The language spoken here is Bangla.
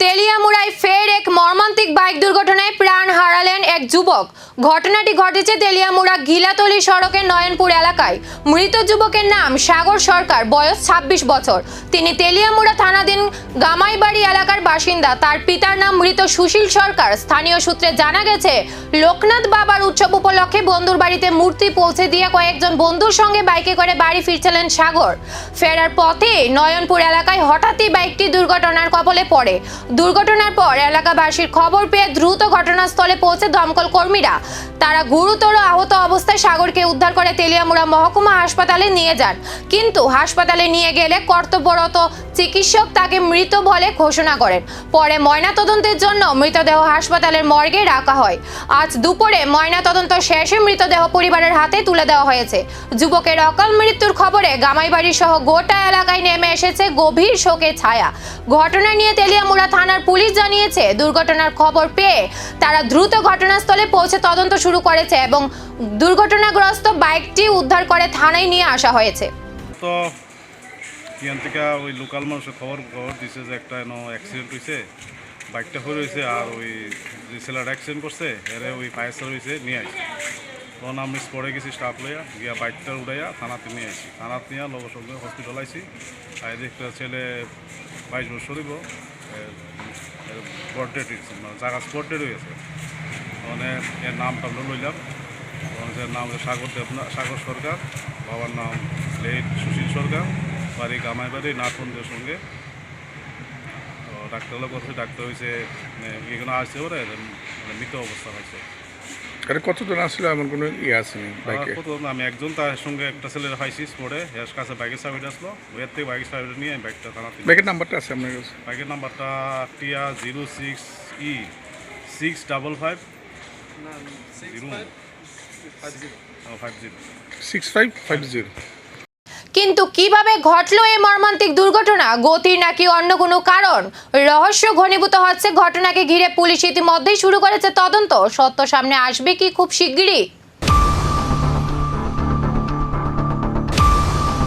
তেলিয়ামুড়ায় ফের এক মর্মান্তিক বাইক দুর্ঘটনায় প্রাণ হারালেন এক যুবক। ঘটনাটি ঘটেছে তেলিয়ামুড়া গিলাতলি সড়কের নয়নপুর এলাকায়। মৃত যুবকের নাম সাগর সরকার, বয়স 26 বছর। তিনি তেলিয়ামুড়া থানাধীন গামাইবাড়ি এলাকার বাসিন্দা। তার পিতার নাম মৃত সুশীল সরকার। স্থানীয় সূত্রে জানা গেছে, লোকনাথ বাবার উৎসব উপলক্ষে বন্ধুর বাড়িতে মূর্তি পৌঁছে দিয়ে কয়েকজন বন্ধুর সঙ্গে বাইকে করে বাড়ি ফিরছিলেন সাগর। ফেরার পথে নয়নপুর এলাকায় হঠাৎই বাইকটি দুর্ঘটনার কবলে পড়ে। দুর্ঘটনার পর এলাকাবাসীর খবর পেয়ে দ্রুত ঘটনাস্থলে পৌঁছে দমকল কর্মীরা। তারা গুরুতর আহত অবস্থায় সাগরকে উদ্ধার করে তেলিয়ামুড়া মহকুমা হাসপাতালে নিয়ে যান। কিন্তু হাসপাতালে নিয়ে গেলে কর্তব্যরত চিকিৎসক তাকে মৃত বলে ঘোষণা করেন। পরে ময়নাতদন্তের জন্য মৃতদেহ হাসপাতালের মর্গে রাখা হয়। আজ দুপুরে ময়নাতদন্ত শেষে মৃতদেহ পরিবারের হাতে তুলে দেওয়া হয়েছে। যুবকের অকাল মৃত্যুর খবরে গামাইবাড়ি সহ গোটা এলাকায় নেমে এসেছে গভীর শোকের ছায়া। ঘটনা নিয়ে তেলিয়ামুড়া থানার পুলিশ জানিয়েছে, দুর্ঘটনার খবর পেয়ে তারা দ্রুত ঘটনাস্থলে পৌঁছে তদন্ত শুরু করেছে এবং দুর্ঘটনাগ্রস্ত বাইকটি উদ্ধার করে থানায় নিয়ে আসা হয়েছে। তো এখান থেকে ওই লোকাল মানুষের খবর দিছে যে একটা অ্যাক্সিডেন্ট হয়েছে, বাইকটা হয়ে রয়েছে, আর ওই যে ছেলেটা অ্যাক্সিডেন্ট করছে এরে ওই ফায়ার সার্ভিসে নিয়ে আসছে। তখন আমি স্পটে গেছি, স্টাফ লইয়া গিয়া বাইকটা উড়াইয়া থানাতে নিয়ে আসি। থানাতে নিয়ে লগে সঙ্গে হসপিটাল আইসি। আর একটা ছেলে 22 বছর হইব, স্পট ডেট হয়েছে, জায়গা স্পট ডেট হয়েছে। মানে এর নামটা লইলাম, এর নাম হচ্ছে সাগর সরকার, বাবার নাম লেট সুশীল সরকার, বাড়ি গামাইবাড়ি নাথবন্ধের সঙ্গে। তো ডাক্তার করছে, ডাক্তার হয়েছে এখানে আসছে ওরা মৃত অবস্থা হয়েছে। কতজন আসলে এমন কোনো আসেনি বাইকে? কতজন আমি একজন, তার সঙ্গে একটা ছেলের হাইছি স্পটে, এর কাছে বাইকের চাবিটা আসলো, এর থেকে বাইকের চাবিটা নিয়ে বাইকটা থানাতে। বাইকের নাম্বারটা আছে আপনার কাছে? বাইকের নাম্বারটা টিয়া 06E 655 6550। কিন্তু কিভাবে ঘটলো এই মর্মান্তিক দুর্ঘটনা? গতির নাকি অন্য কোনো কারণ? রহস্য ঘনীভূত হচ্ছে। ঘটনাকে ঘিরে পুলিশ ইতিমধ্যেই শুরু করেছে তদন্ত। সত্য সামনে আসবে কি খুব শিগগিরই?